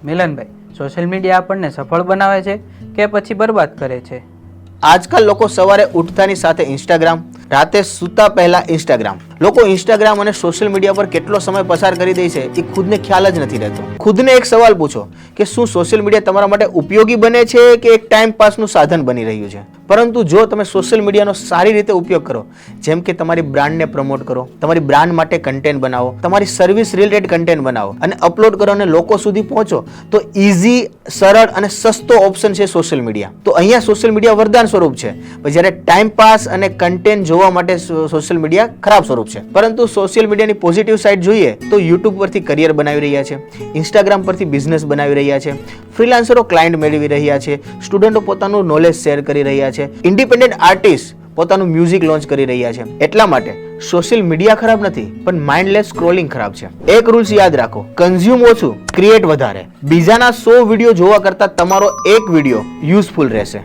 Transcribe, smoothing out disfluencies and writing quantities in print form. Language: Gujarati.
મિલનભાઈ, સોશિયલ મીડિયા આપણને સફળ બનાવે છે કે પછી બરબાદ કરે છે? આજકાલ લોકો સવારે ઉઠતાની સાથે ઇન્સ્ટાગ્રામ, રાતે સૂતા પહેલા ઇન્સ્ટાગ્રામ. લોકો ઇન્સ્ટાગ્રામ અને સોશિયલ મીડિયા પર કેટલો સમય પસાર કરી દે છે એ ખુદને ખ્યાલ જ નથી રહેતો. ખુદને એક સવાલ પૂછો કે શું સોશિયલ મીડિયા તમારા માટે ઉપયોગી બને છે કે એક ટાઈમ પાસનું સાધન બની રહ્યું છે? પરંતુ જો તમે સોશિયલ મીડિયાનો સારી રીતે ઉપયોગ કરો, જેમ કે તમારી બ્રાન્ડને પ્રમોટ કરો, તમારી બ્રાન્ડ માટે કન્ટેન્ટ બનાવો, તમારી સર્વિસ રિલેટેડ કન્ટેન્ટ બનાવો અને અપલોડ કરો અને લોકો સુધી પહોંચો, તો ઇઝી, સરળ અને સસ્તો ઓપ્શન છે સોશિયલ મીડિયા. તો અહીંયા સોશિયલ મીડિયા વરદાન સ્વરૂપ છે, જ્યારે ટાઈમ પાસ અને કન્ટેન્ટ જોવા માટે સોશિયલ મીડિયા ખરાબ સ્વરૂપ છે. પરંતુ સોશિયલ મીડિયાની પોઝિટિવ સાઇડ જોઈએ તો યુટ્યુબ પરથી કરિયર બનાવી રહ્યા છે, ઇન્સ્ટાગ્રામ પરથી બિઝનેસ બનાવી રહ્યા છે, ફ્રીલાન્સરો ક્લાયન્ટ મેળવી રહ્યા છે, સ્ટુડન્ટો પોતાનું નોલેજ શેર કરી રહ્યા છે, ઇન્ડિપેન્ડન્ટ આર્ટિસ્ટ પોતાનું મ્યુઝિક લોન્ચ કરી રહ્યા છે. એટલા માટે સોશિયલ મીડિયા ખરાબ નથી, પણ માઇન્ડલેસ સ્ક્રોલિંગ ખરાબ છે. એક રૂલ્સ યાદ રાખો, કન્ઝ્યુમ ઓછું, ક્રિએટ વધારે. બીજાના 100 વિડીયો જોવા કરતા તમારો એક વિડીયો યુઝફુલ રહેશે.